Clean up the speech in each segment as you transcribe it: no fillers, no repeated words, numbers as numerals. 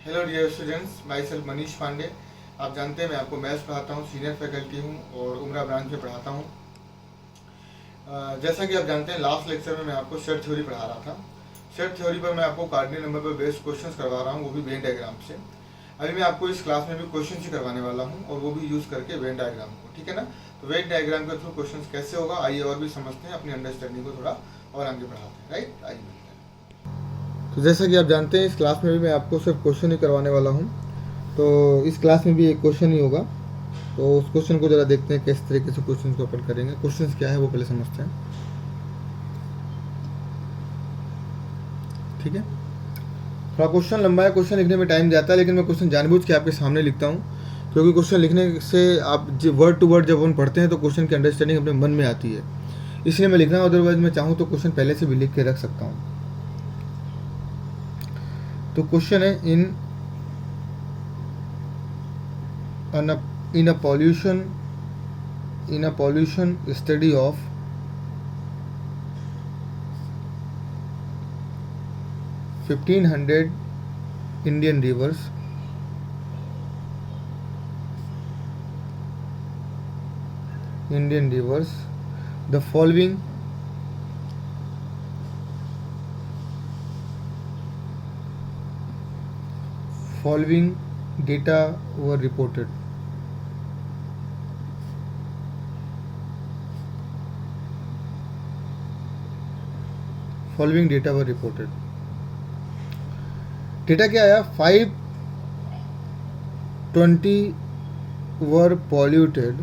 Hello dear students, myself Manish Pandey. आप जानते हैं मैं आपको मैथ्स पढ़ाता हूँ, सीनियर फैकल्टी हूँ और उमरा ब्रांच में पढ़ाता हूँ। जैसा कि आप जानते हैं लास्ट लेक्चर में मैं आपको सेट थ्योरी पढ़ा रहा था। सेट थ्योरी पर मैं आपको कार्डिनल नंबर पर बेस्ड क्वेश्चंस करवा रहा हूँ, वो भी वेन डायग्राम से। अभी मैं आपको इस क्लास में भी क्वेश्चन ही करवाने वाला हूँ और वो भी यूज़ करके वेन डायग्राम को, ठीक है ना। तो वेन डायग्राम के थ्रू क्वेश्चन कैसे होगा आइए और भी समझते हैं, अपनी अंडरस्टैंडिंग को थोड़ा और आगे बढ़ाते हैं, राइट। आइए मिलते हैं। तो जैसा कि आप जानते हैं इस क्लास में भी मैं आपको सिर्फ क्वेश्चन ही करवाने वाला हूँ। तो इस क्लास में भी एक क्वेश्चन ही होगा, तो उस क्वेश्चन को ज़रा देखते हैं किस तरीके से क्वेश्चन को अपन करेंगे। क्वेश्चन क्या है वो पहले समझते हैं, ठीक है। थोड़ा क्वेश्चन लंबा है, क्वेश्चन लिखने में टाइम जाता है, लेकिन मैं क्वेश्चन जानबूझ के आपके सामने लिखता हूँ क्योंकि क्वेश्चन लिखने से आप वर्ड टू वर्ड जब हम पढ़ते हैं तो क्वेश्चन की अंडरस्टैंडिंग अपने मन में आती है, इसलिए मैं लिख रहा हूँ। अदरवाइज मैं चाहूँ तो क्वेश्चन पहले से भी लिख के रख सकता हूँ। तो क्वेश्चन है in a pollution study of (1500) Indian rivers, the following data were reported. Data क्या आया? 520 were polluted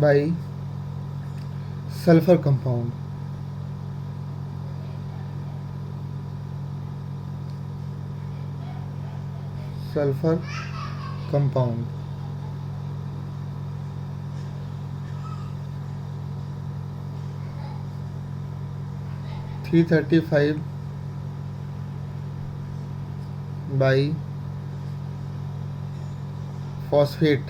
by sulfur compound. sulfur compound 335 by phosphate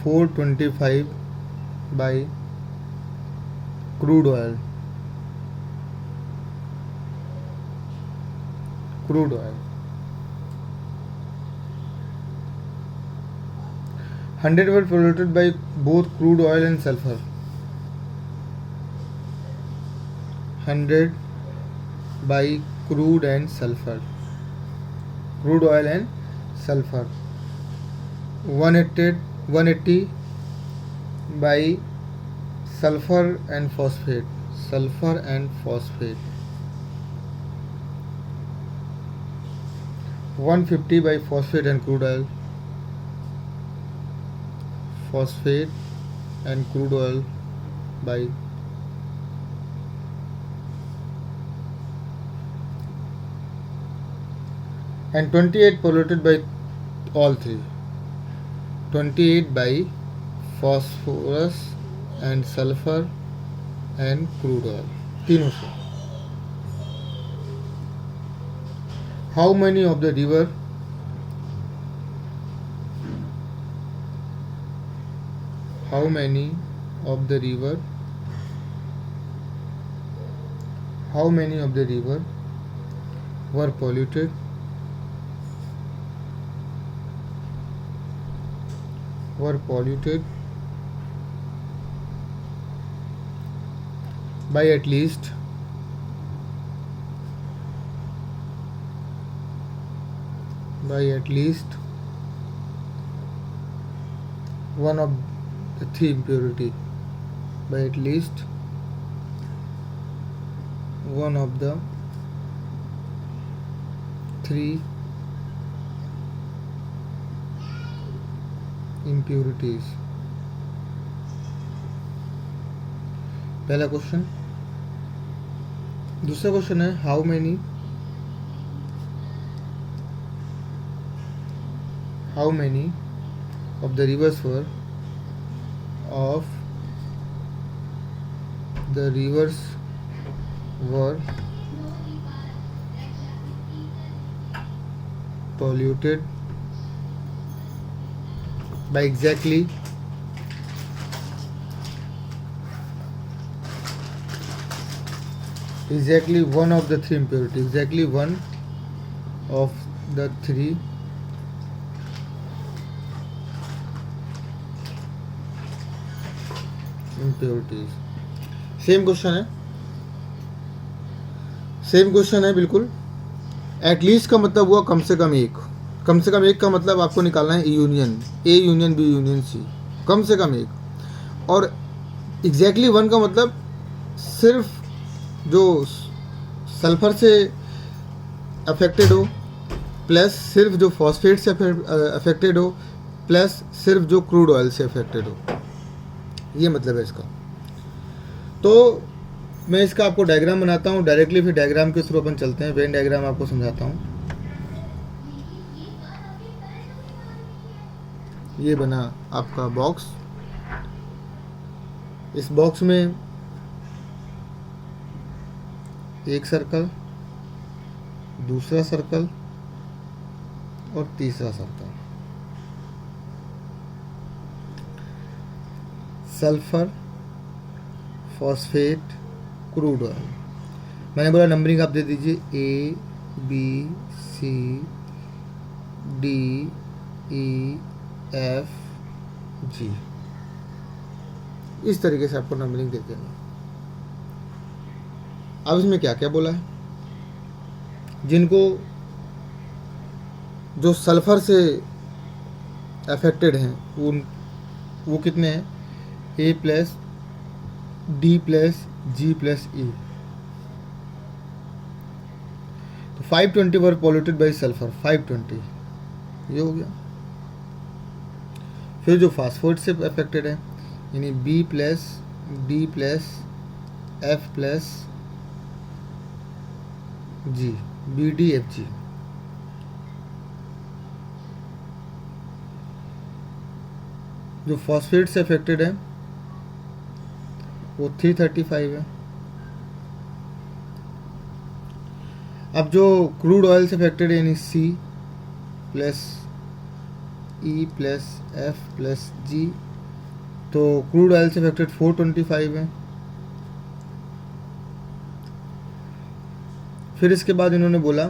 425 by crude oil 100 were polluted by both crude oil and sulfur. 100 by crude oil and sulfur. 180 by sulfur and phosphate. 150 by phosphate and crude oil. By and 28 polluted by all three. 28 by phosphorus and sulfur and crude oil, तीनों से. How many of the river were polluted by at least one of the three impurity. By at least one of the three impurities. पहला question. दूसरा question है how many of the rivers were polluted by exactly exactly one of the three impurity, exactly one of the three impurities. Same question है, same question है बिल्कुल। At least का मतलब हुआ कम से कम एक, कम से कम एक का मतलब आपको निकालना है union, A union B union C, कम से कम एक। और एग्जैक्टली वन का मतलब सिर्फ जो सल्फर से अफेक्टेड हो, प्लस सिर्फ जो फॉस्फेट से अफेक्टेड हो, प्लस सिर्फ जो क्रूड ऑयल से अफेक्टेड हो, ये मतलब है इसका। तो मैं इसका आपको डायग्राम बनाता हूँ डायरेक्टली, फिर डायग्राम के थ्रू अपन चलते हैं। वेन डायग्राम आपको समझाता हूँ। ये बना आपका बॉक्स, इस बॉक्स में एक सर्कल, दूसरा सर्कल और तीसरा circle. Sulphur, phosphate, crude oil. मैंने बोला नंबरिंग आप दे दीजिए A B C D E F G, इस तरीके से आपको नंबरिंग दे देना। अब इसमें क्या क्या बोला है, जिनको जो सल्फर से अफेक्टेड हैं वो कितने हैं, ए plus D plus G plus ई। तो 520 वर पॉल्यूटेड बाई सल्फर, 520 ये हो गया। फिर जो फास्फोरेट से अफेक्टेड है यानी B plus D plus F plus G, B D F G. जो फॉस्फेट से अफेक्टेड है वो 335 है। अब जो क्रूड ऑयल से अफेक्टेड है यानी C plus E plus F plus G, तो क्रूड ऑयल से अफेक्टेड 425 है। फिर इसके बाद इन्होंने बोला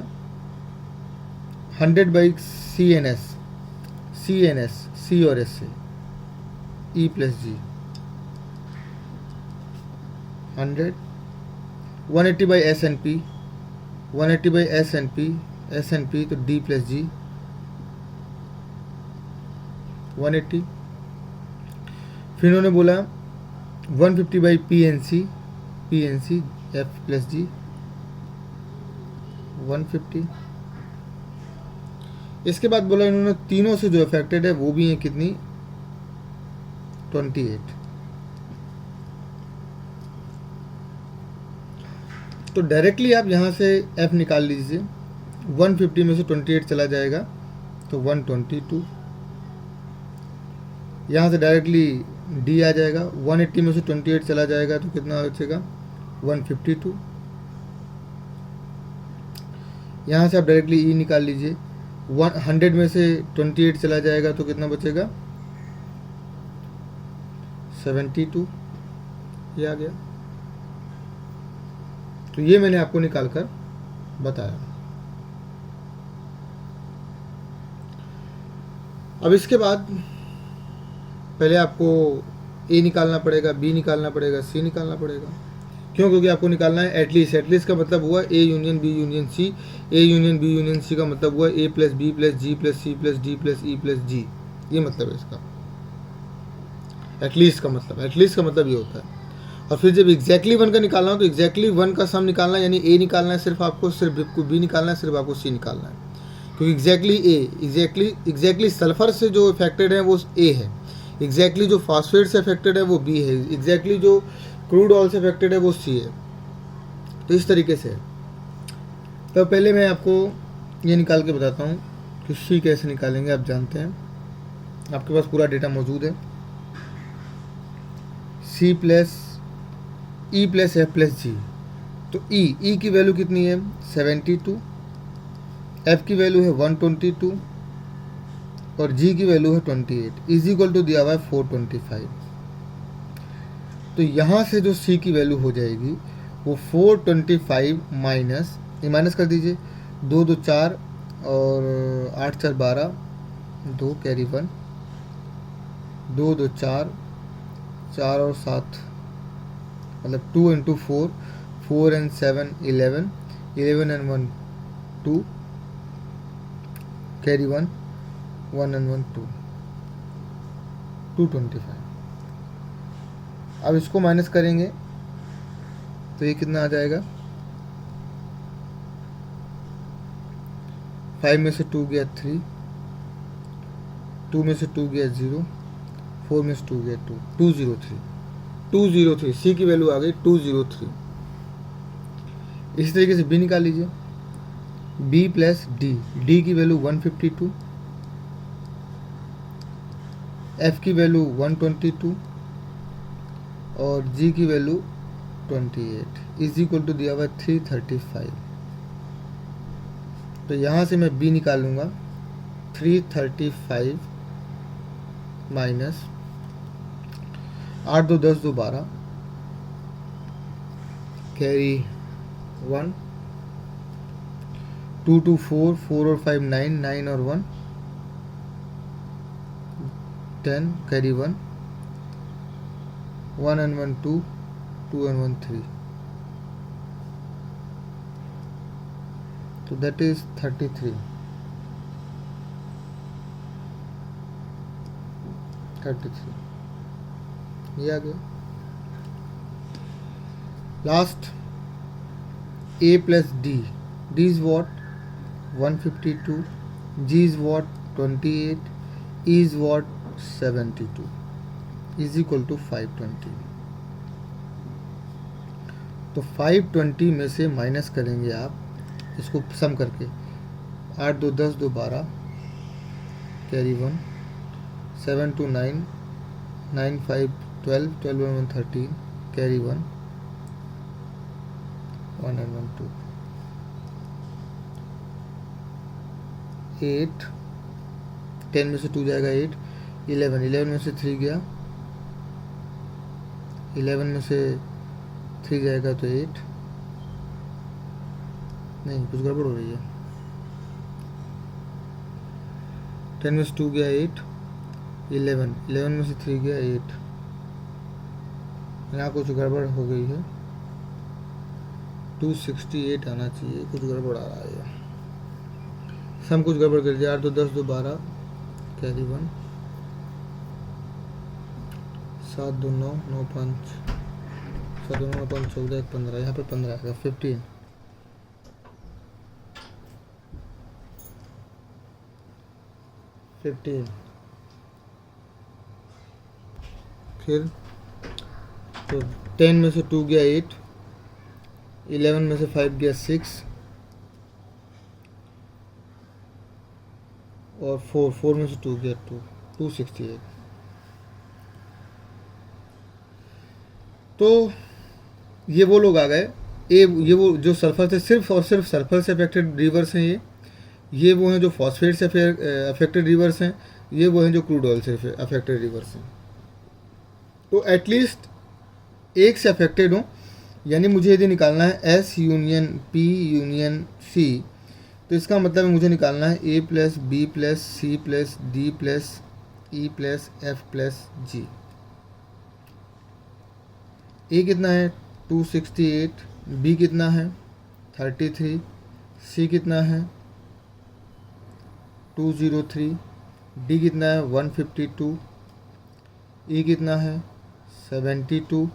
100 by C N S, C और एस से E plus G 100, 180 by S N P, 180 by S N P तो डी प्लस जी 180। फिर इन्होंने बोला 150 by P N C F plus G 150। इसके बाद बोला इन्होंने तीनों से जो अफेक्टेड है वो भी है कितनी, 28। तो डायरेक्टली आप यहाँ से F निकाल लीजिए, 150 में से 28 चला जाएगा तो 122। यहाँ से डायरेक्टली D आ जाएगा, 180 में से 28 चला जाएगा तो कितना बचेगा, 152। यहाँ से आप डायरेक्टली E निकाल लीजिए, 100 में से 28 चला जाएगा तो कितना बचेगा, 72। ये आ गया। तो ये मैंने आपको निकाल कर बताया। अब इसके बाद पहले आपको ए निकालना पड़ेगा, बी निकालना पड़ेगा, सी निकालना पड़ेगा। क्यों? क्योंकि आपको निकालना है एटलीस्ट। एटलीस्ट का मतलब हुआ A union B union C, A union B union C का मतलब हुआ A plus B plus G plus C plus D plus E plus G. ये मतलब है इसका एटलीस्ट का मतलब। एटलीस्ट का मतलब ये होता है। और फिर जब एग्जैक्टली वन का निकालना हो तो एग्जैक्टली वन का सम निकालना है, यानी ए निकालना है सिर्फ आपको, सिर्फ बी निकालना है, सिर्फ आपको सी निकालना है। क्योंकि एग्जैक्टली सल्फर से जो अफेक्टेड है वो ए है, एग्जैक्टली जो फॉस्फेट से अफेक्टेड है वो बी है, एग्जैक्टली जो क्रूड ऑयल से अफेक्टेड है वो सी है। तो इस तरीके से। तो पहले मैं आपको ये निकाल के बताता हूँ कि सी कैसे निकालेंगे। आप जानते हैं, आपके पास पूरा डेटा मौजूद है। C plus E plus F plus G. तो ई की वैल्यू कितनी है, 72, एफ की वैल्यू है 122 और जी की वैल्यू है 28, इज इक्वल टू दिया हुआ है 425। तो यहाँ से जो सी की वैल्यू हो जाएगी वो 425 माइनस, ये माइनस कर दीजिए, 2 2 4 और 8 4 12, 2 कैरी 1, 2 2 4, 4 और 7 मतलब 2 into 4, 4 and 7 11, 11 and 1 2, carry 1, 1 and 1 2, 225। अब इसको माइनस करेंगे तो ये कितना आ जाएगा, 5 में से 2 गया 3, 2 में से 2 गया 0, 4 में से 2 गया 2, 203, 203 सी की वैल्यू आ गई 203। इसी तरीके से बी निकाल लीजिए, बी प्लस डी, डी की वैल्यू 152, एफ की वैल्यू 122 और जी की वैल्यू 28 इज इक्वल टू दिया हुआ 335। तो यहाँ से मैं बी निकालूंगा, 335 माइनस 8 2 10 2 12, कैरी 1, 2 2 4, 4 और 5 9, 9 और 1 10, carry 1, 1 and 1 2, 2 and 1 3, so that is 33, 33 ये आ गया। Last a plus d, d is what 152, g is what 28, e is what 72 is equal to 520। तो 520 में से माइनस करेंगे आप इसको सम करके, 8 2 10 2 12, कैरी 1, 7 2 9, 9 5 12, 12 1 1 13, कैरी 1, 1 and 1 2, 8, 10 में से 2 जाएगा 8, 11, 11 में से 3 गया, 11 में से 3 जाएगा तो 8, नहीं कुछ गड़बड़ हो रही है, 10 में से 2 गया 8, 11, 11 में से 3 गया 8, यहाँ कुछ गड़बड़ हो गई है, 268 आना चाहिए, कुछ गड़बड़ आ रहा है, सम कुछ गड़बड़ कर दिया, 8 2 10 2 12, कैरी 1, 7 2 9, 9 5, 7 2 9 5 14 1 15, यहाँ पर 15 आएगा, 15, फिर तो 10 में से 2 गया 8, 11 में से 5 गया 6 और 4 में से 2 गया 2, 268। तो ये वो लोग आ गए, ये वो जो सल्फर से सिर्फ और सिर्फ सल्फर से अफेक्टेड रिवर्स हैं, ये वो हैं जो फॉस्फेट से अफेक्टेड रिवर्स हैं, ये वो हैं जो क्रूड ऑयल से अफेक्टेड रिवर्स हैं। तो एटलीस्ट एक से अफेक्टेड हो, यानी मुझे यदि निकालना है S union P union C, तो इसका मतलब है मुझे निकालना है A plus B plus C plus D plus E plus F plus G. A कितना है 268, बी कितना है 33, सी कितना है 203, डी कितना है 152, ई कितना है 72,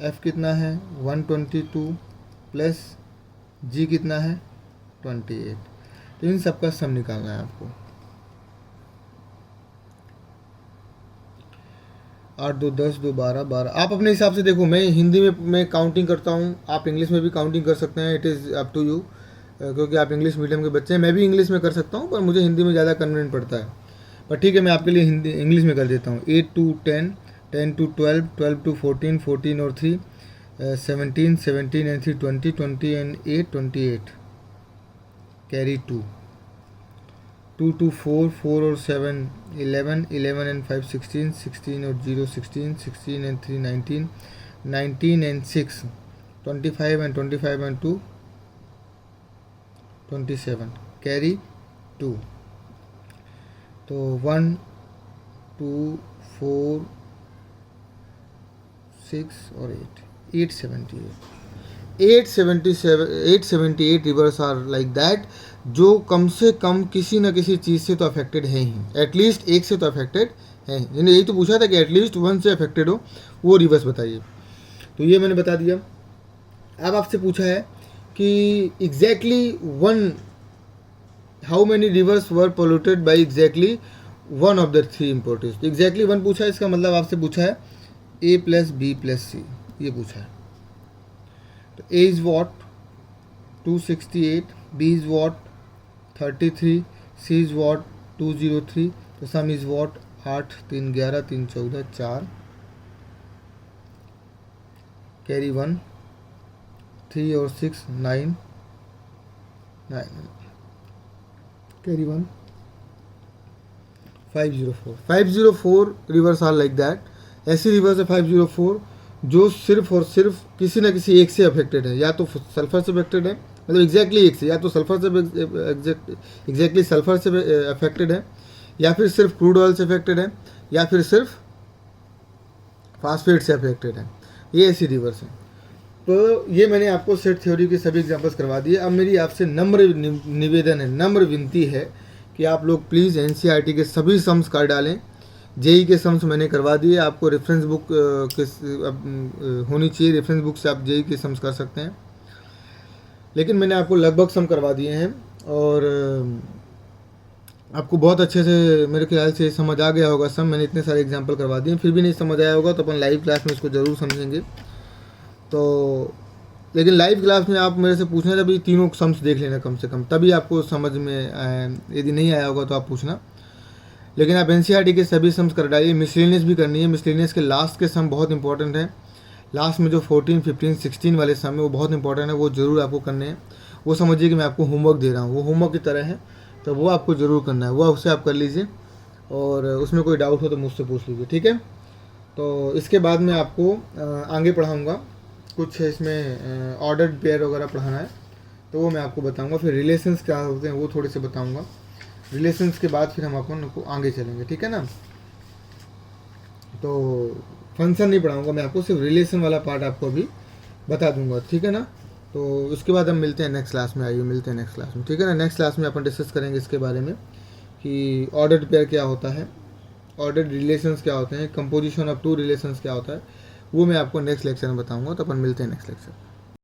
एफ कितना है 122 प्लस जी कितना है 28। तो इन सब का सम निकालना है आपको। 8 2 10 2 12 12, आप अपने हिसाब से देखो, मैं हिंदी में मैं काउंटिंग करता हूँ, आप इंग्लिश में भी काउंटिंग कर सकते हैं, it is up to you, क्योंकि आप इंग्लिश मीडियम के बच्चे हैं। मैं भी इंग्लिश में कर सकता हूँ, पर मुझे हिंदी में ज़्यादा कन्वीनियंट पड़ता है। पर ठीक है, मैं आपके लिए हिंदी इंग्लिश में कर देता हूँ। 8 to 10, 10 to 12, 12 to 14, 14 और 3 17, 17 and 3 20, 20 and 8 28, कैरी 2, 2 to 4, 4 और 7 11, 11 and 5 16, 16 और 0 16, 16 and 3 19, 19 and 6 25 and 25 and 2 27 carry 2। तो 1 2 4 6 और 878 रिवर्स आर लाइक दैट, जो कम से कम किसी न किसी चीज़ से तो अफेक्टेड है ही, एटलीस्ट एक से तो अफेक्टेड है। मैंने यही तो पूछा था कि एटलीस्ट 1 से अफेक्टेड हो, वो रिवर्स बताइए। तो ये मैंने बता दिया। अब आपसे पूछा है कि exactly one, how many reverse were polluted by exactly one of the 3 important. Exactly 1 पूछा है, इसका मतलब आपसे पूछा है A + B + C, ये पूछा है। तो A is what 268, B is what 33, C is what 203, तो सम इज़ वॉट 8 3 11 3 14 4 कैरी 1 3 और 6 9 9 carry 1 504 reverse are like that. ऐसी रिवर्स है 504 जो सिर्फ और सिर्फ किसी न किसी एक से अफेक्टेड है, या तो सल्फर से अफेक्टेड है, मतलब एग्जैक्टली एक से, या तो सल्फर से एग्जैक्टली सल्फर से अफेक्टेड है, या फिर सिर्फ क्रूड ऑयल से अफेक्टेड है, या फिर सिर्फ फास्फेट से अफेक्टेड है। ये ऐसी रिवर्स है। तो ये मैंने आपको सेट थ्योरी के सभी एग्जांपल्स करवा दिए। अब मेरी आपसे नम्र निवेदन है, नम्र विनती है कि आप लोग प्लीज़ एनसीईआरटी के सभी सम्स कर डालें। जेई के सम्स मैंने करवा दिए, आपको रेफरेंस बुक होनी चाहिए, रेफरेंस बुक से आप जेई के सम्स कर सकते हैं, लेकिन मैंने आपको लगभग सम करवा दिए हैं और आपको बहुत अच्छे से मेरे ख्याल से समझ आ गया होगा सम। मैंने इतने सारे एग्जांपल करवा दिए, फिर भी नहीं समझ आया होगा तो अपन लाइव क्लास में इसको ज़रूर समझेंगे। तो लेकिन लाइव क्लास में आप मेरे से पूछना, जब ये तीनों सम्स देख लेना कम से कम, तभी आपको समझ में आए। यदि नहीं आया होगा तो आप पूछना, लेकिन आप एनसीईआरटी के सभी सम्स कर डालिए। मिसलेनियस भी करनी है, मिसलेनियस के लास्ट के सम बहुत इंपॉर्टेंट है। लास्ट में जो 14 15 16 वाले सम है वो बहुत इंपॉर्टेंट है, वो ज़रूर आपको करने हैं। वो समझिए कि मैं आपको होमवर्क दे रहा हूँ, वो होमवर्क की तरह है, तो वो आपको ज़रूर करना है, वो उससे आप कर लीजिए, और उसमें कोई डाउट हो तो मुझसे पूछ लीजिए, ठीक है। तो इसके बाद मैं आपको आगे पढ़ाऊँगा, कुछ इसमें ऑर्डर्ड पेयर वगैरह पढ़ाना है, तो वो मैं आपको बताऊँगा। फिर रिलेशंस क्या होते हैं वो थोड़े से बताऊँगा। रिलेशंस के बाद फिर हम आपको आगे चलेंगे, ठीक है ना। तो फंक्शन नहीं पढ़ाऊँगा मैं आपको, सिर्फ रिलेशन वाला पार्ट आपको अभी बता दूंगा, ठीक है ना। तो उसके बाद हम मिलते हैं नेक्स्ट क्लास में, आइए मिलते हैं नेक्स्ट क्लास में, ठीक है ना। नेक्स्ट क्लास में अपन डिस्कस करेंगे इसके बारे में कि ऑर्डर्ड पेयर क्या होता है, ऑर्डर्ड रिलेशंस क्या होते हैं, कंपोजिशन ऑफ 2 रिलेशंस क्या होता है, वो मैं आपको नेक्स्ट लेक्चर में बताऊँगा। तो अपन मिलते हैं नेक्स्ट लेक्चर।